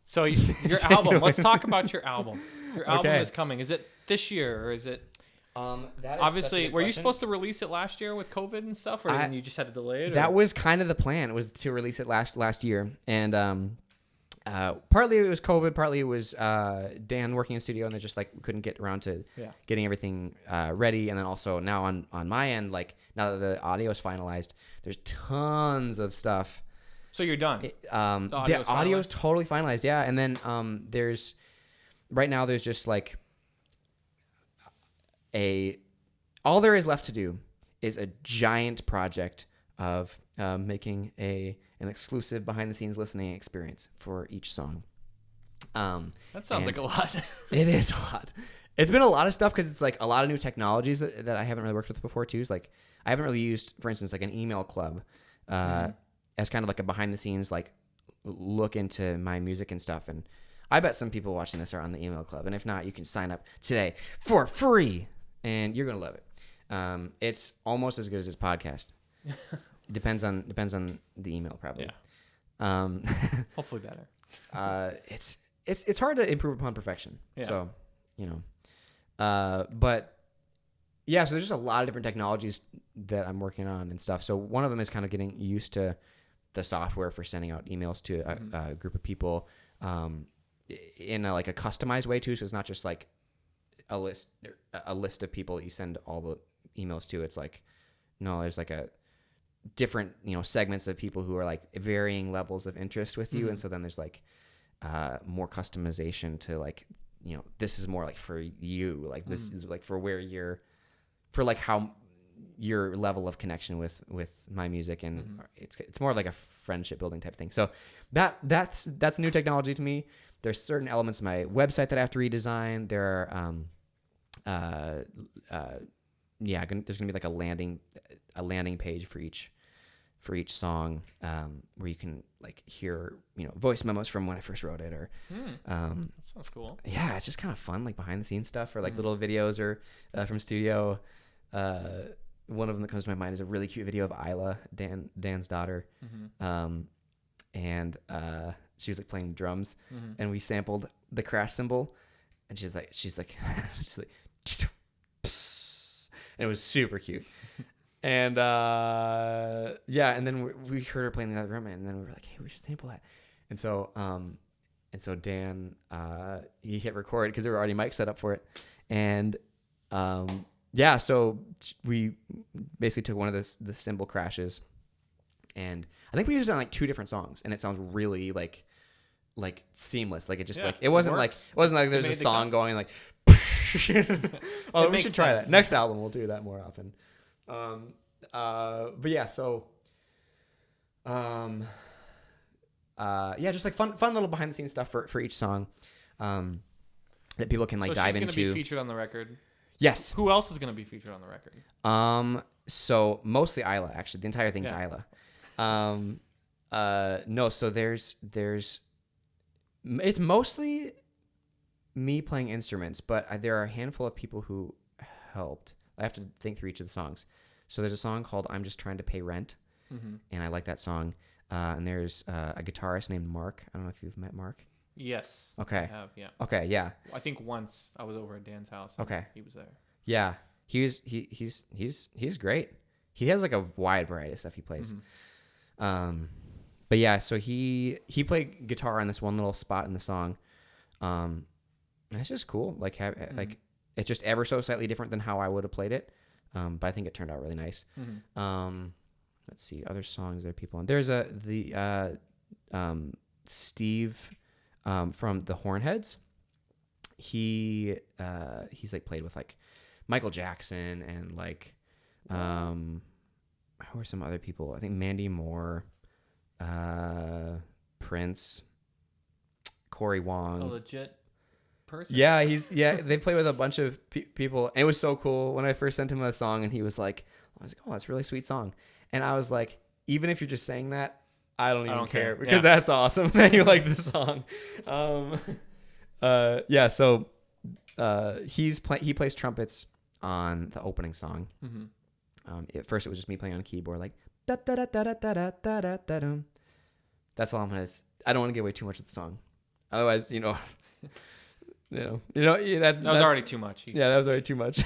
So your album. Let's talk about your album. Your album is coming. Is it this year or is it? That is obviously, were you supposed to release it last year with COVID and stuff, or then you just had to delay it? That was kind of the plan, was to release it last year, and partly it was COVID, partly it was Dan working in the studio, and they just like couldn't get around to getting everything ready, and then also now on my end, like now that the audio is finalized, there's tons of stuff. So you're done. The audio is totally finalized, yeah, and then there's just like all there is left to do is a giant project of making an exclusive behind the scenes listening experience for each song. That sounds like a lot. It is a lot. It's been a lot of stuff because it's like a lot of new technologies that I haven't really worked with before too. It's like I haven't really used, for instance, like an email club as kind of like a behind the scenes like look into my music and stuff. And I bet some people watching this are on the email club, and if not, you can sign up today for free. And you're gonna love it. It's almost as good as this podcast. Depends on the email, probably. Yeah. Hopefully better. It's hard to improve upon perfection. Yeah. So, but yeah. So there's just a lot of different technologies that I'm working on and stuff. So one of them is kind of getting used to the software for sending out emails to a group of people in a customized way too. So it's not just like a list of people that you send all the emails to. It's like, no, there's like a different, segments of people who are like varying levels of interest with you. And so then there's like more customization to like, this is more like for you, like this is like for where for like how your level of connection with my music. And it's more like a friendship building type of thing. So that's new technology to me. There's certain elements of my website that I have to redesign. There are, there's gonna be like a landing page for each song, where you can like hear, voice memos from when I first wrote it, or, that sounds cool. Yeah, it's just kind of fun, like behind the scenes stuff, or like little videos or from studio. One of them that comes to my mind is a really cute video of Isla, Dan's daughter, and she was like playing drums, and we sampled the crash cymbal, and she's like, and it was super cute. And and then we heard her playing in the other room, and then we were like, hey, we should sample that. And so Dan, he hit record because there were already mics set up for it, and so we basically took one of the cymbal crashes, and I think we used it on like 2 different songs, and it sounds really like seamless. Like it just it wasn't like there's a song going like. Oh, we should try that. Next album we'll do that more often. But yeah, so just like fun little behind the scenes stuff for each song that people can like dive into. She's gonna be featured on the record. Yes. Who else is gonna be featured on the record? So mostly Isla, actually. The entire thing's Isla. No, so there's it's mostly me playing instruments, but there are a handful of people who helped. I have to think through each of the songs. So there's a song called I'm Just Trying to Pay Rent, and I like that song. And there's a guitarist named Mark. I don't know if you've met Mark. Yes. Okay. I have, yeah. Okay, yeah. I think once I was over at Dan's house. Okay. He was there. Yeah. He's great. He has like a wide variety of stuff he plays. But yeah, so he played guitar on this one little spot in the song. And it's just cool. Like like it's just ever so slightly different than how I would have played it. But I think it turned out really nice. Let's see other songs there are people on. There's Steve from the Hornheads. He's like played with like Michael Jackson and like who are some other people? I think Mandy Moore, Prince, Corey Wong. A legit person. Yeah, they play with a bunch of people, and it was so cool when I first sent him a song, and he was like, I was like, oh, that's a really sweet song. And I was like, even if you're just saying that, I don't even care because that's awesome that you like the song. So he plays trumpets on the opening song. At first it was just me playing on a keyboard like da da da da da da da da da. That's all I'm gonna I don't want to give away too much of the song. Otherwise, that's That was already too much. Yeah, that was already too much.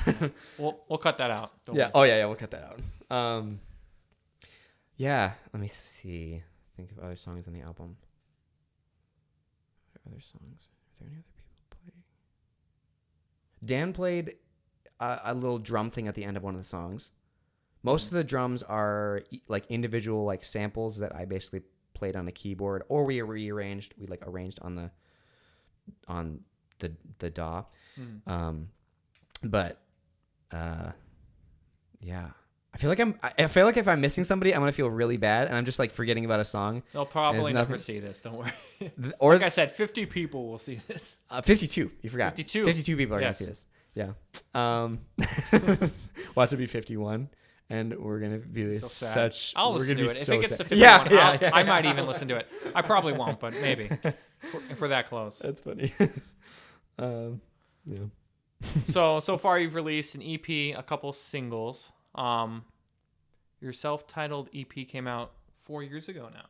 We'll cut that out. Yeah. Worry. Oh yeah, we'll cut that out. Yeah. Let me see. Think of other songs on the album. What are other songs? Are there any other people play? Dan played a little drum thing at the end of one of the songs. Most of the drums are like individual like samples that I basically played on a keyboard, or we rearranged. We like arranged on the DAW. But yeah. I feel like if I'm missing somebody, I'm gonna feel really bad, and I'm just like forgetting about a song. They'll probably never see this. Don't worry. Or like I said, 50 people will see this. 52. You forgot. 52 people are gonna see this. Yeah. Watch it be 51, and we're gonna be such. I'll listen to it if it gets to 51. Yeah, I might even listen to it. I probably won't, but maybe if we're that close. That's funny. Yeah. So far you've released an EP, a couple singles. Your self-titled EP came out 4 years ago now,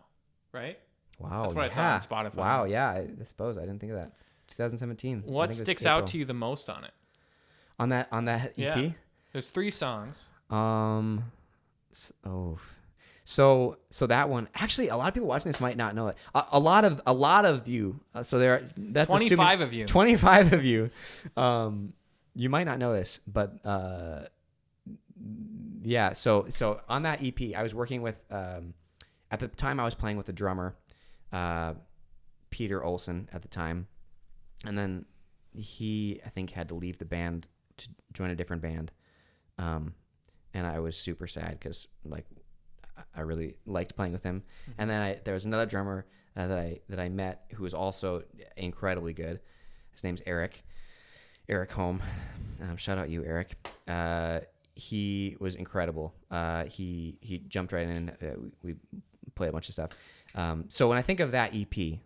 right? Wow. That's what I saw on Spotify. Wow. Yeah. I suppose I didn't think of that. 2017. What sticks out to you the most on it? On that EP? Yeah. There's 3 songs. So that one, actually, a lot of people watching this might not know it. A lot of you. So that's 25 of you. 25 of you. You might not know this, but yeah. So on that EP, I was working with. At the time, I was playing with a drummer, Peter Olson at the time, and then he, I think, had to leave the band to join a different band, and I was super sad because like I really liked playing with him. Mm-hmm. And then there was another drummer that I met who was also incredibly good. His name's Eric Holm. Shout out you, Eric. He was incredible. He jumped right in. We played a bunch of stuff. So when I think of that EP,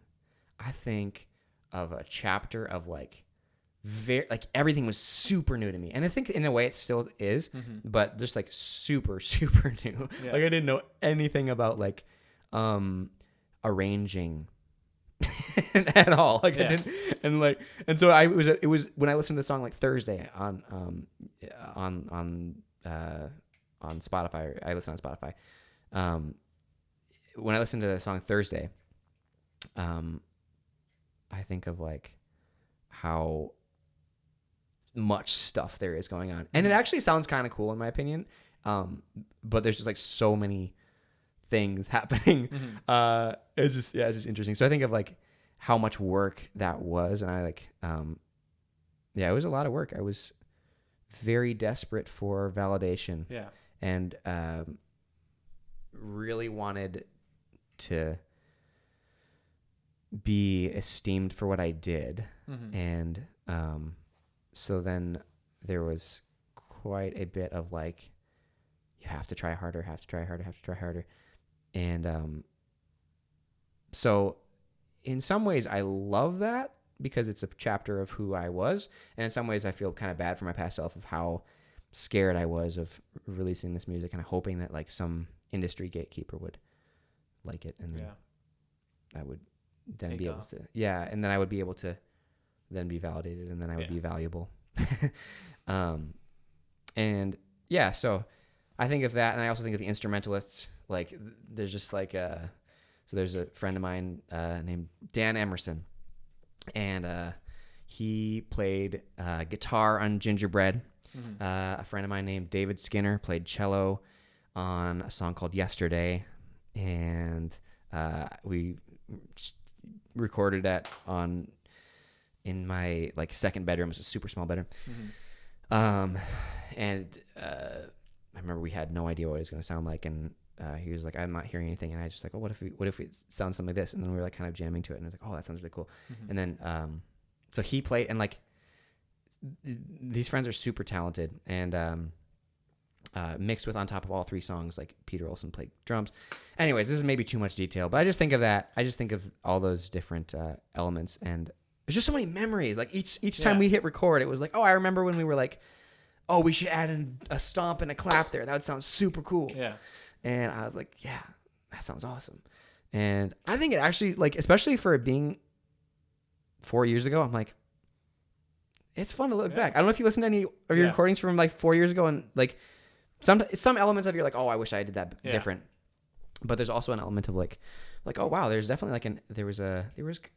I think of a chapter of like everything was super new to me, and I think in a way it still is, but just like super new. Yeah. Like I didn't know anything about like arranging at all. Like I didn't, and so it was when I listened to the song like Thursday on Spotify. I listen on Spotify. When I listened to the song Thursday, I think of like how much stuff there is going on, and it actually sounds kind of cool in my opinion. But there's just like so many things happening. It's just interesting. So I think of like how much work that was, and I like it was a lot of work. I was very desperate for validation. Yeah. And really wanted to be esteemed for what I did. And so then there was quite a bit of like, you have to try harder. And so in some ways I love that because it's a chapter of who I was. And in some ways I feel kind of bad for my past self of how scared I was of releasing this music and hoping that like some industry gatekeeper would like it. And then I would then be able to, and then I would be able to then be validated, and then I would be valuable. And yeah, so I think of that, and I also think of the instrumentalists. Like, there's just like so there's a friend of mine named Dan Emerson, and he played guitar on Gingerbread. A friend of mine named David Skinner played cello on a song called Yesterday, and we recorded that in my like second bedroom. It's a super small bedroom. And I remember we had no idea what it was going to sound like, and he was like, I'm not hearing anything, and I just like, oh, what if it sounds something like this? And then we were like kind of jamming to it, and I was like, oh, that sounds really cool. And then so he played, and like these friends are super talented, and mixed with on top of all 3 songs, like Peter Olson played drums. Anyways, this is maybe too much detail, but I just think of that. I just think of all those different elements, and there's just so many memories. Like each time we hit record, it was like, oh, I remember when we were like, oh, we should add in a stomp and a clap there. That would sound super cool. Yeah. And I was like, yeah, that sounds awesome. And I think it actually, like, especially for it being 4 years ago, I'm like, it's fun to look back. I don't know if you listen to any of your recordings from like 4 years ago, and like some elements of you're like, oh, I wish I did that different. But there's also an element of like, oh wow, there's definitely like there was a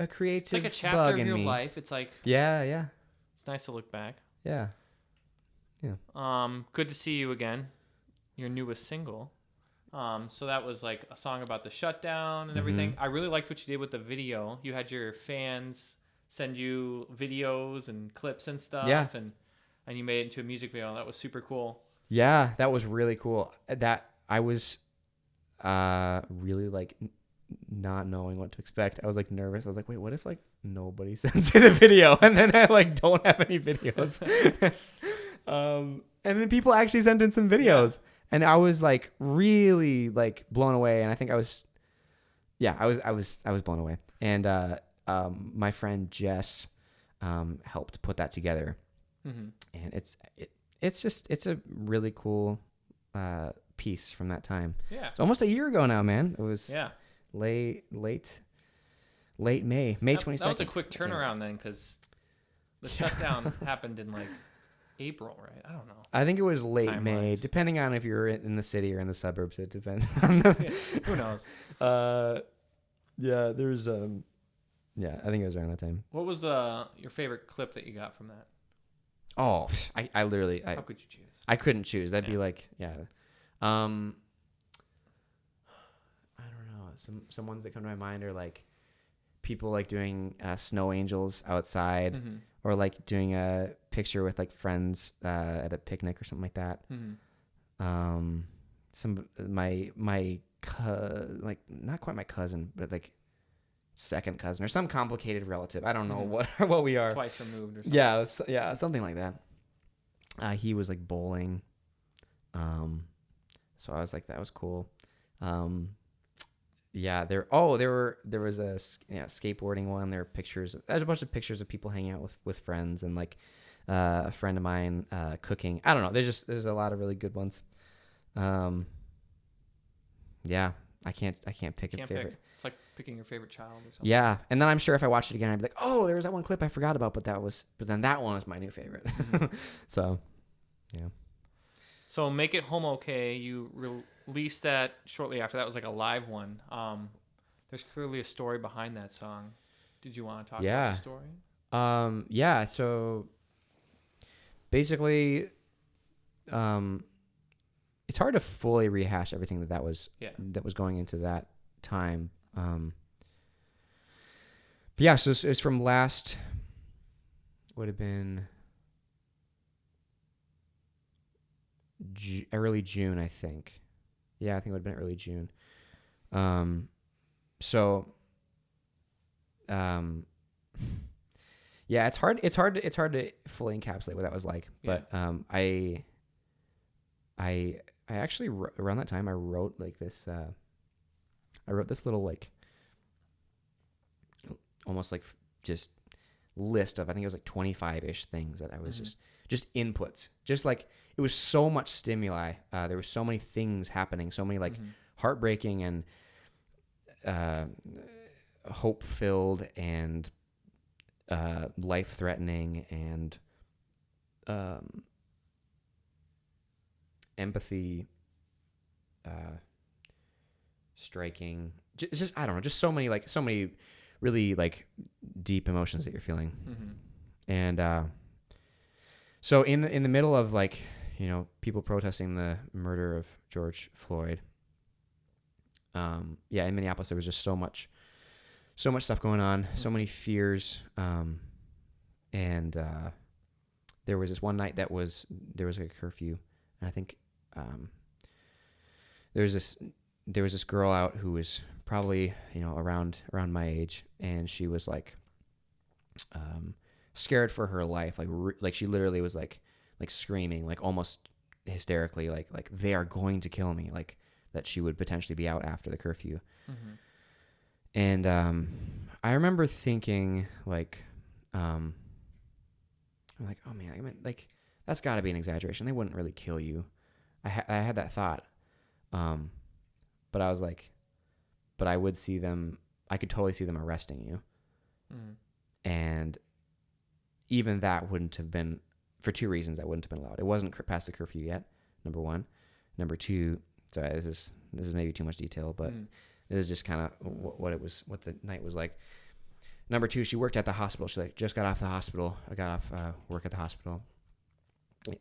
creative It's like a chapter bug of in your me. life. It's like Yeah. it's nice to look back. Yeah. Good to see you again. Your newest single. So that was like a song about the shutdown and everything. I really liked what you did with the video. You had your fans send you videos and clips and stuff. Yeah. And you made it into a music video. That was super cool. Yeah, that was really cool. That I was really like not knowing what to expect. I was like nervous. I was like, wait, what if like nobody sends in a video and then I like don't have any videos? And then people actually sent in some videos. Yeah. And I was like really like blown away, and I think I was blown away. And my friend Jess helped put that together, and it's a really cool piece from that time. Yeah, it's almost a year ago now, man. It was late May 22nd. That was a quick turnaround then, because the shutdown happened in like April, right? I don't know. I think it was late May, depending on if you're in the city or in the suburbs. It depends. Who knows? There's I think it was around that time. What was your favorite clip that you got from that? Oh, I literally how could you choose? I couldn't choose. That'd be like I don't know. Some ones that come to my mind are like people like doing snow angels outside. Or like doing a picture with like friends at a picnic or something like that. Like not quite my cousin, but like second cousin or some complicated relative. I don't know what we are. Twice removed or something. Yeah, something like that. He was like bowling. So I was like, that was cool. There was a skateboarding one. There were pictures. There's a bunch of pictures of people hanging out with friends, and like a friend of mine cooking. I don't know. There's a lot of really good ones. I can't pick a favorite. It's like picking your favorite child or something. Yeah, and then I'm sure if I watched it again, I'd be like, oh, there was that one clip I forgot about, but then that one was my new favorite. So, yeah. So Make It Home Okay, you released that shortly after. That was like a live one. There's clearly a story behind that song. Did you want to talk about the story? So basically, it's hard to fully rehash everything that was going into that time. So it's from would have been early June, I think. Yeah, I think it would have been early June. It's hard to fully encapsulate what that was like. But I actually around that time I wrote like this. I wrote this little like almost like just list of, I think it was like 25-ish things that I was just inputs. Just like it was so much stimuli. There were so many things happening, so many like heartbreaking and hope-filled and life-threatening and empathy striking. Just I don't know, just so many really like deep emotions that you're feeling. And so in the middle of like, people protesting the murder of George Floyd, in Minneapolis there was just so much stuff going on, so many fears, and there was this one night there was like a curfew, and I think there was this girl out who was probably around my age, and she was like scared for her life, like she literally was like screaming, like almost hysterically, like they are going to kill me, like that she would potentially be out after the curfew. And I remember thinking like I'm like, oh man, I mean, like that's got to be an exaggeration. They wouldn't really kill you. I had that thought, but I was like, but I would see them. I could totally see them arresting you, and even that wouldn't have been, for two reasons, that wouldn't have been allowed. It wasn't past the curfew yet. Number one. Number two. Sorry, this is maybe too much detail, but this is just kind of what the night was like. Number two, she worked at the hospital. She just got off the hospital. I got off work at the hospital,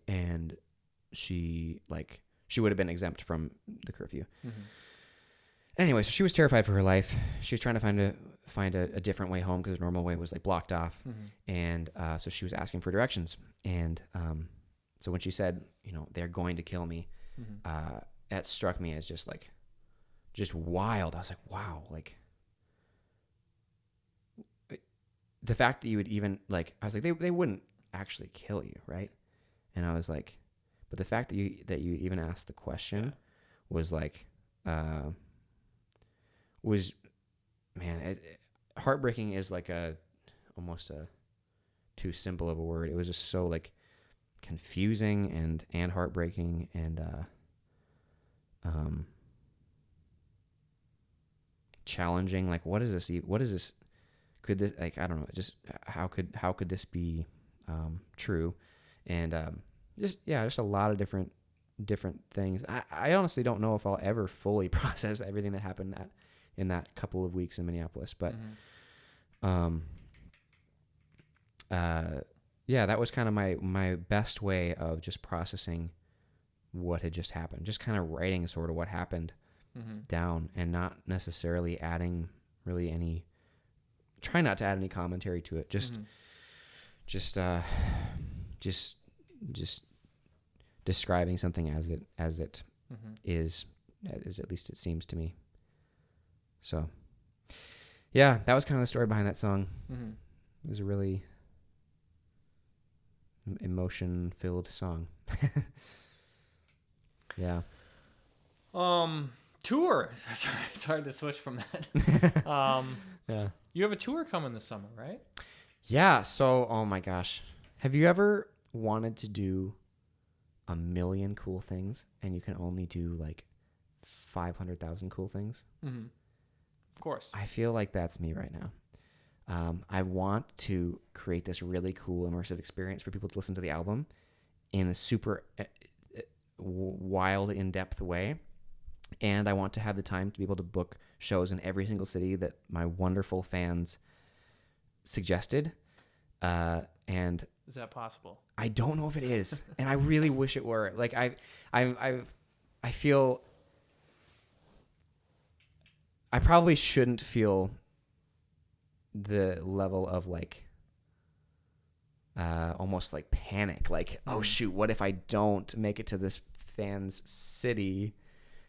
and she would have been exempt from the curfew. Anyway, so she was terrified for her life. She was trying to find a different way home because the normal way was blocked off, and so she was asking for directions. And so when she said, they're going to kill me, that struck me as just wild. I was like, wow, the fact that you would even I was like, they wouldn't actually kill you, right? And I was like, but the fact that you even asked the question was man, heartbreaking is almost a too simple of a word. It was just so confusing and heartbreaking and challenging. What is this? What is this? Could this, I don't know, just how could this be true? And just a lot of different things. I honestly don't know if I'll ever fully process everything that happened in that couple of weeks in Minneapolis, but that was kind of my best way of just processing what had just happened, just kind of writing sort of what happened down, and not necessarily adding really any, try not to add any commentary to it, just describing something as it is, as at least it seems to me. So yeah, that was kind of the story behind that song. It was a really emotion-filled song. Yeah. Tour. Sorry, it's hard to switch from that. Yeah. You have a tour coming this summer, right? Yeah. So, oh my gosh, have you ever wanted to do 1 million cool things and you can only do 500,000 cool things? Of course. I feel like that's me right now. I want to create this really cool immersive experience for people to listen to the album in a super wild, in-depth way. And I want to have the time to be able to book shows in every single city that my wonderful fans suggested. And is that possible? I don't know if it is, and I really wish it were. I feel I probably shouldn't feel the level of almost panic, oh shoot, what if I don't make it to this fan's city?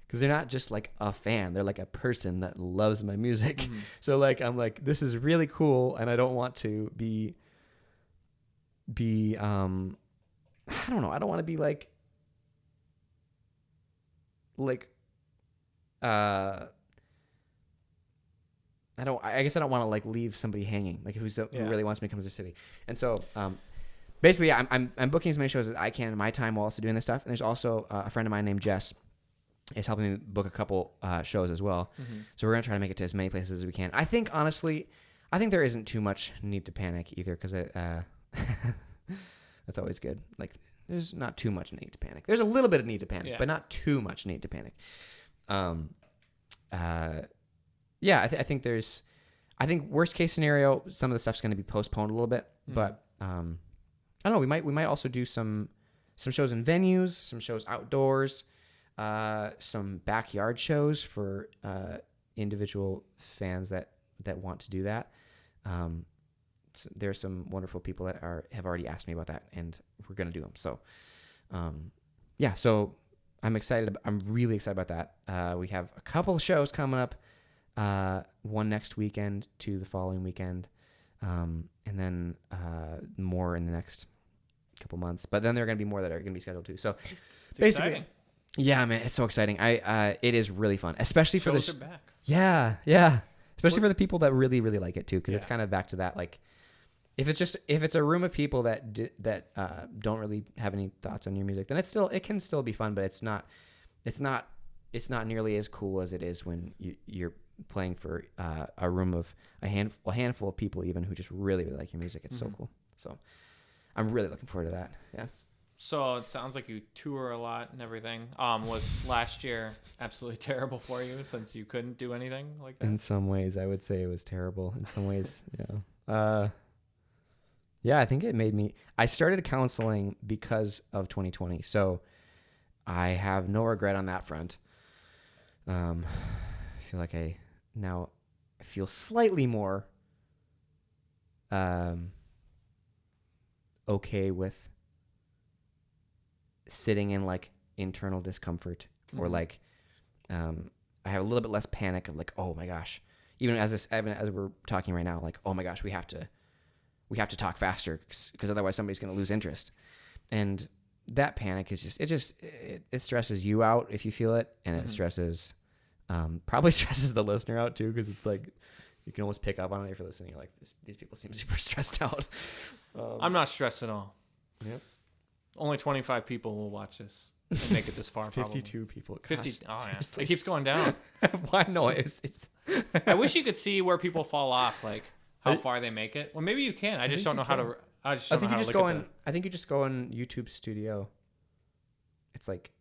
Because they're not just a fan, they're a person that loves my music. So I'm this is really cool, and I don't want to be I don't know, I don't want to be I guess I don't want to leave somebody hanging, who really wants me to come to the city. And so basically I'm booking as many shows as I can in my time while also doing this stuff. And there's also a friend of mine named Jess is helping me book a couple shows as well. So we're going to try to make it to as many places as we can. I think honestly, there isn't too much need to panic either, because that's always good. There's not too much need to panic. There's a little bit of need to panic, but not too much need to panic. I think worst case scenario, some of the stuff's going to be postponed a little bit, but I don't know. We might also do some shows in venues, some shows outdoors, some backyard shows for individual fans that want to do that. So there's some wonderful people that have already asked me about that, and we're going to do them. So, so I'm excited. I'm really excited about that. We have a couple of shows coming up, one next weekend to the following weekend, and then more in the next couple months. But then there are going to be more that are going to be scheduled too. So it's basically, exciting. Yeah, man, it's so exciting. It is really fun, especially for shows are back. Yeah. Especially for the people that really, really like it too, because it's kind of back to that. If it's a room of people that don't really have any thoughts on your music, then it can still be fun, but it's not nearly as cool as it is when you're playing for a room of a handful of people even who just really, really like your music. It's so cool. So I'm really looking forward to that. Yeah. So it sounds like you tour a lot and everything. Was last year absolutely terrible for you since you couldn't do anything like that? In some ways, I would say it was terrible. In some ways, yeah. Yeah, I think it made me... I started counseling because of 2020, so I have no regret on that front. I feel like I feel slightly more okay with sitting in like internal discomfort or like I have a little bit less panic of like, oh my gosh, even as we're talking right now, like, oh my gosh, we have to talk faster because otherwise somebody's going to lose interest. And that panic is just it stresses you out if you feel it, and it stresses probably stresses the listener out too, because it's like you can almost pick up on it if you're listening. You're like, these people seem super stressed out. I'm not stressed at all. Yep. Only 25 people will watch this and make it this far. 52 probably. People. Gosh, 50. Oh seriously. yeah, it keeps going down. Why no? It's. I wish you could see where people fall off, like how far they make it. Well, maybe you can. I just don't know how to. I just don't know how to look at that. I think you just go on YouTube Studio. It's like,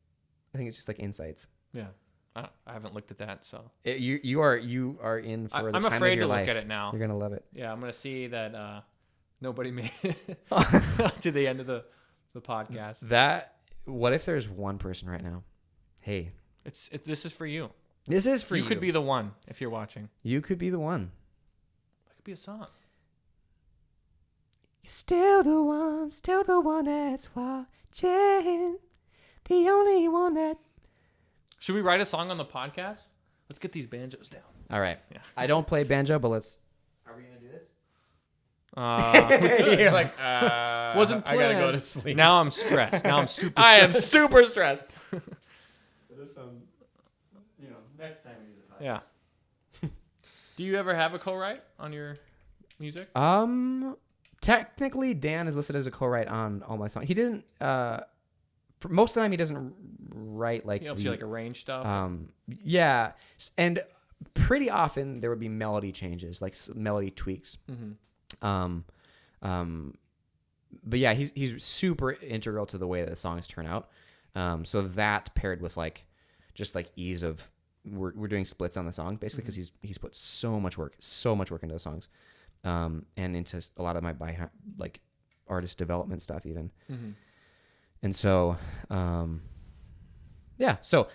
I think it's just like insights. Yeah, I haven't looked at that, so you are in for the I'm time afraid of your to life. look at it now. You're gonna love it. Yeah, I'm gonna see that nobody made it to the end of the podcast. What if there's one person right now? Hey, this is for you. This is for you. You could be the one if you're watching. You could be the one. That could be a song. Still the one that's watching. The only one that... Should we write a song on the podcast? Let's get these banjos down. All right. Yeah. I don't play banjo, but let's... Are we going to do this? You're like, wasn't planned. I gotta go to sleep. Now I'm stressed. Now I'm super stressed. I am super stressed. Next time we do the podcast. Yeah. Do you ever have a co-write on your music? Technically, Dan is listed as a co-write on all my songs. He didn't... for most of the time, he doesn't write like... He helps you like arrange stuff? Yeah. And pretty often, there would be melody changes, like melody tweaks. Mm-hmm. But yeah, he's super integral to the way that the songs turn out. So that paired with like just like ease of we're doing splits on the song basically because he's put so much work into the songs, and into a lot of my like artist development stuff even. Mm-hmm. And so yeah, so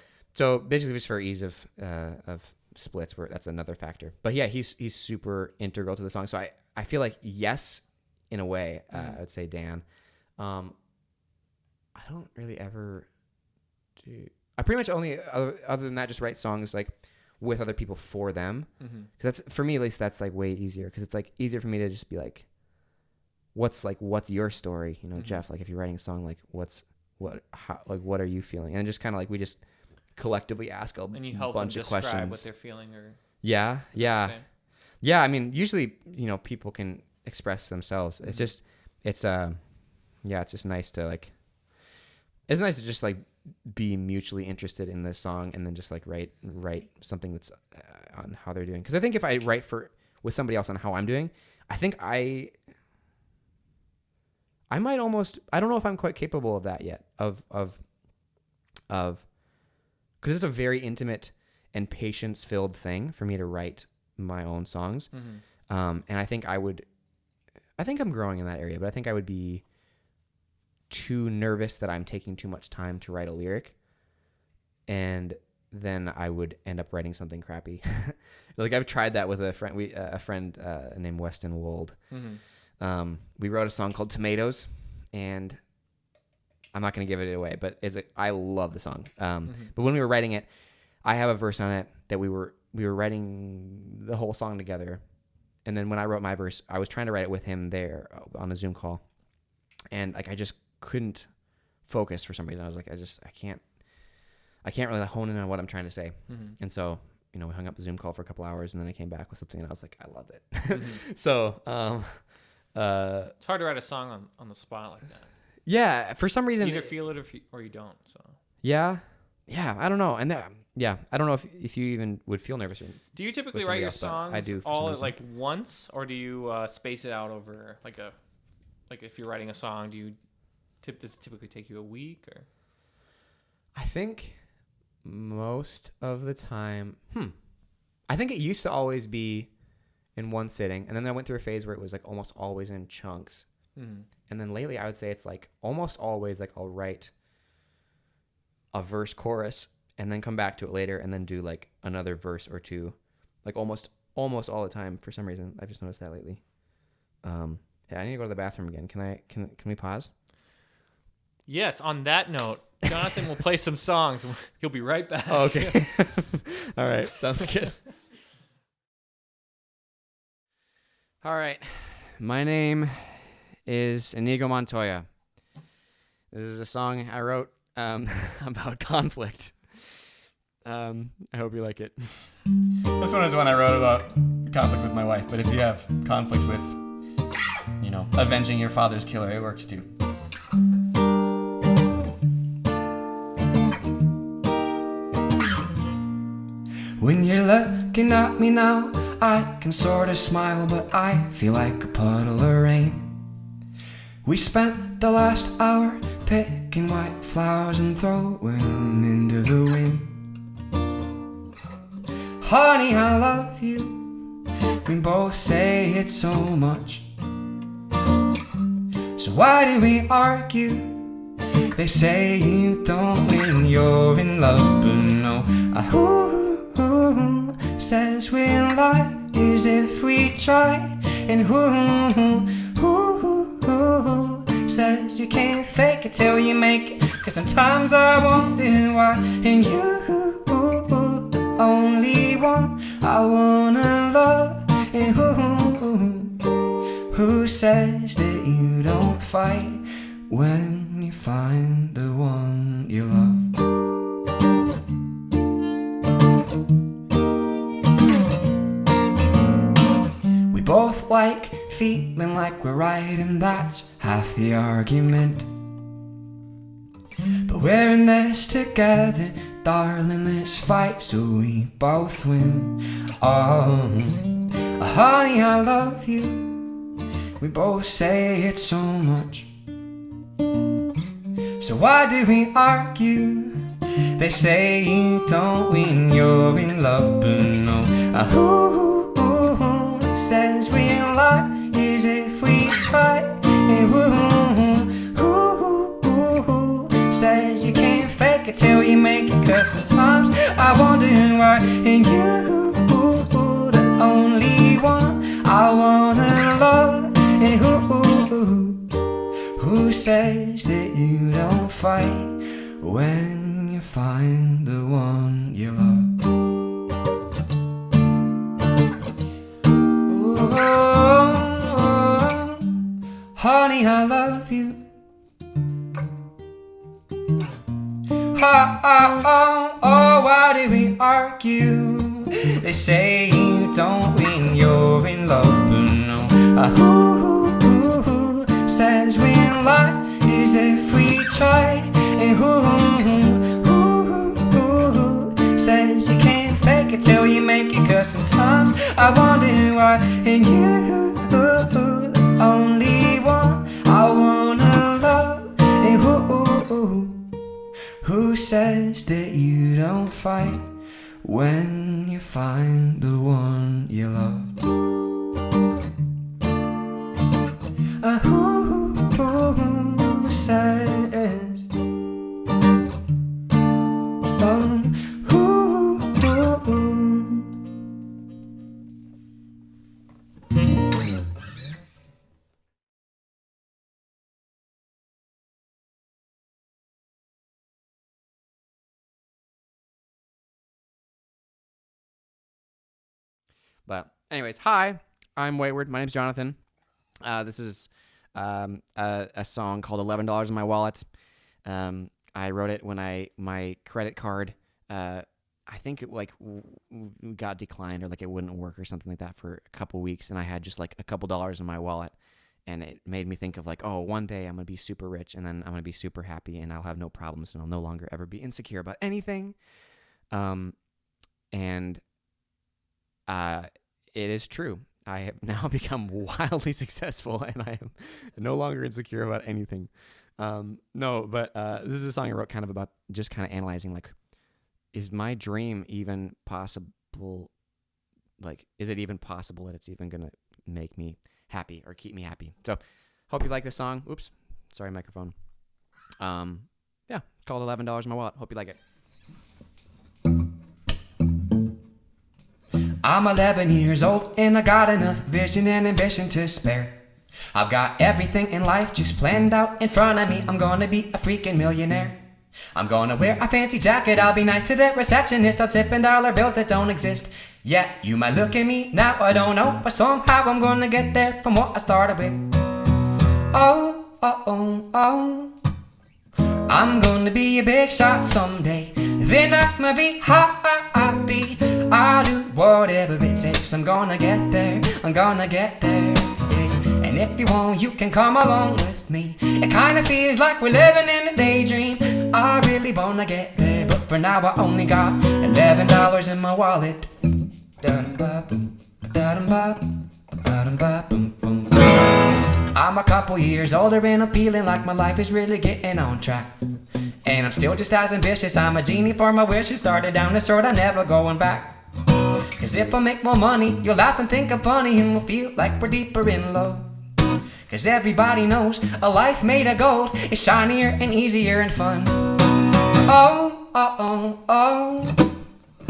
basically just for ease of splits, where that's another factor. But yeah, he's super integral to the song. So I feel like yes. In a way, I would say Dan. I don't really ever do. I pretty much only, other than that, just write songs like with other people for them. Because that's, for me at least, that's like way easier. Because it's like easier for me to just be like, what's your story? You know, Jeff. Like if you're writing a song, like what are you feeling? And just kind of like we just collectively ask and you help bunch them of questions. what they're feeling or yeah. I mean, usually people can express themselves. It's just it's just nice to like just like be mutually interested in this song and then just like write something that's on how they're doing. Because I think if I write with somebody else on how I'm doing, I think I might almost, I don't know if I'm quite capable of that yet, of because it's a very intimate and patience-filled thing for me to write my own songs. And I think I'm growing in that area, but I think I would be too nervous that I'm taking too much time to write a lyric, and then I would end up writing something crappy. Like I've tried that with a friend named Weston Wold. We wrote a song called Tomatoes, and I'm not going to give it away, but I love the song. But when we were writing it, I have a verse on it that we were writing the whole song together. And then when I wrote my verse, I was trying to write it with him there on a Zoom call. And like I just couldn't focus for some reason. I was like, I can't really hone in on what I'm trying to say. And so, we hung up the Zoom call for a couple hours, and then I came back with something and I was like, I love it. So, it's hard to write a song on the spot like that. Yeah, for some reason you either feel it or you don't. So yeah, I don't know. And yeah, I don't know if you even would feel nervous. Do you typically with write your somebody else, but I songs do for some all at reason. like once, or do you space it out over like if you're writing a song, does it typically take you a week or? I think most of the time, I think it used to always be in one sitting, and then I went through a phase where it was like almost always in chunks. And then lately I would say it's like almost always like I'll write a verse chorus and then come back to it later and then do like another verse or two, like almost all the time for some reason. I've just noticed that lately. Yeah, I need to go to the bathroom again. Can we pause? Yes, on that note, Jonathan will play some songs. He'll be right back. Oh, okay. All right. Sounds good. All right. My name is Inigo Montoya. This is a song I wrote about conflict. I hope you like it. This one is one I wrote about conflict with my wife, but if you have conflict with, avenging your father's killer, it works too. When you're looking at me now, I can sort of smile, but I feel like a puddle of rain. We spent the last hour picking white flowers and throwing them into the wind. Honey, I love you. We both say it so much. So why do we argue? They say you don't win, you're in love, but no. Who says we're liars if we try? And who says you can't fake it till you make it? 'Cause sometimes I wonder why. And you the only one I wanna love. And who says that you don't fight when you find the one you love? We both like feeling like we're right, and that's half the argument. But we're in this together, darling, let's fight so we both win. Oh, honey, I love you. We both say it so much. So why do we argue? They say you don't win, you're in love, but no. Who says we're liars if we try? And who says you can't fake it till you make it? 'Cause sometimes I wonder why. And you the only one I wanna love. And who says that you don't fight when you find the one you love? Honey, I love you. Oh, why do we argue? They say you don't win, you're in love, but no. Who says we're liars if we try? And who says you can't fake it till you make it? 'Cause sometimes I wonder why. And you the only one I wanna love. And who says that you don't fight when you find the one you love? Who says? But anyways, hi, I'm Wayward. My name's Jonathan. This is a song called $11 in My Wallet. I wrote it when my credit card, I think it got declined, or like it wouldn't work or something like that for a couple weeks, and I had just like a couple dollars in my wallet, and it made me think of like, oh, one day I'm gonna be super rich, and then I'm gonna be super happy, and I'll have no problems, and I'll no longer ever be insecure about anything. And it is true. I have now become wildly successful, and I am no longer insecure about anything. No, but this is a song I wrote kind of about just kind of analyzing, like, is my dream even possible? Like, is it even possible that it's even going to make me happy or keep me happy? So, hope you like this song. Oops. Sorry, microphone. Yeah, called $11 in my wallet. Hope you like it. I'm 11 years old and I got enough vision and ambition to spare. I've got everything in life just planned out in front of me. I'm gonna be a freaking millionaire. I'm gonna wear a fancy jacket, I'll be nice to the receptionist, I'll tip in dollar bills that don't exist. Yeah, you might look at me now, I don't know, but somehow I'm gonna get there from what I started with. Oh, oh, oh, oh, I'm gonna be a big shot someday. Then I'ma be happy. I'll do whatever it takes. I'm gonna get there. I'm gonna get there. Yeah. And if you want, you can come along with me. It kinda feels like we're living in a daydream. I really wanna get there, but for now I only got $11 in my wallet. I'm a couple years older and I'm feeling like my life is really getting on track. And I'm still just as ambitious, I'm a genie for my wishes. Started down this road, I'm never going back. Cause if I make more money, you'll laugh and think I'm funny, and we'll feel like we're deeper in love. Cause everybody knows a life made of gold is shinier and easier and fun. Oh, oh, oh, oh,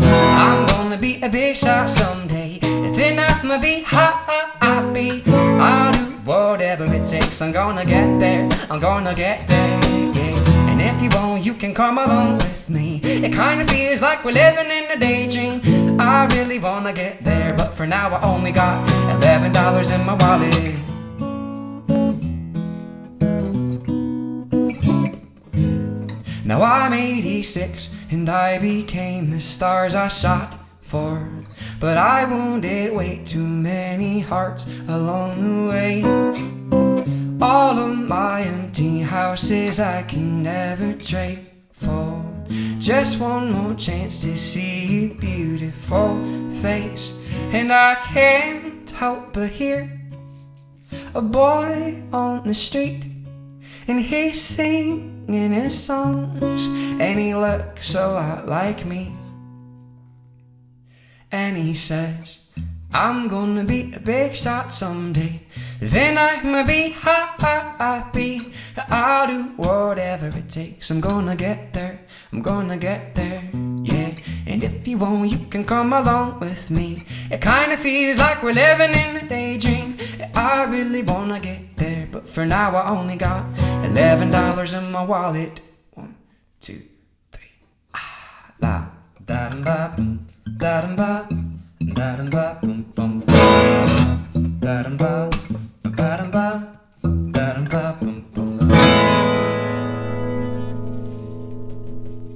I'm gonna be a big shot someday. Then I'ma be happy. I'll do whatever it takes. I'm gonna get there. I'm gonna get there. Yeah. And if you want, you can come along with me. It kinda feels like we're living in a daydream. I really wanna get there, but for now I only got $11 in my wallet. Now I'm 86 and I became the stars I shot for, but I wounded way too many hearts along the way. All of my empty houses I can never trade for just one more chance to see your beautiful face. And I can't help but hear a boy on the street, and he's singing his songs, and he looks a lot like me. And he says, I'm gonna be a big shot someday. Then I'ma be happy. I'll do whatever it takes. I'm gonna get there. I'm gonna get there. Yeah. And if you want, you can come along with me. It kinda feels like we're living in a daydream. I really wanna get there, but for now I only got $11 in my wallet. 1, 2, 3. Ah, la, da, da, boom, da, da, da, da, boom, boom, da, da, da, da, boom, boom.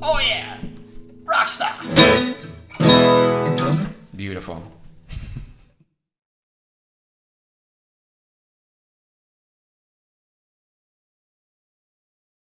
Oh yeah, rockstar. Beautiful.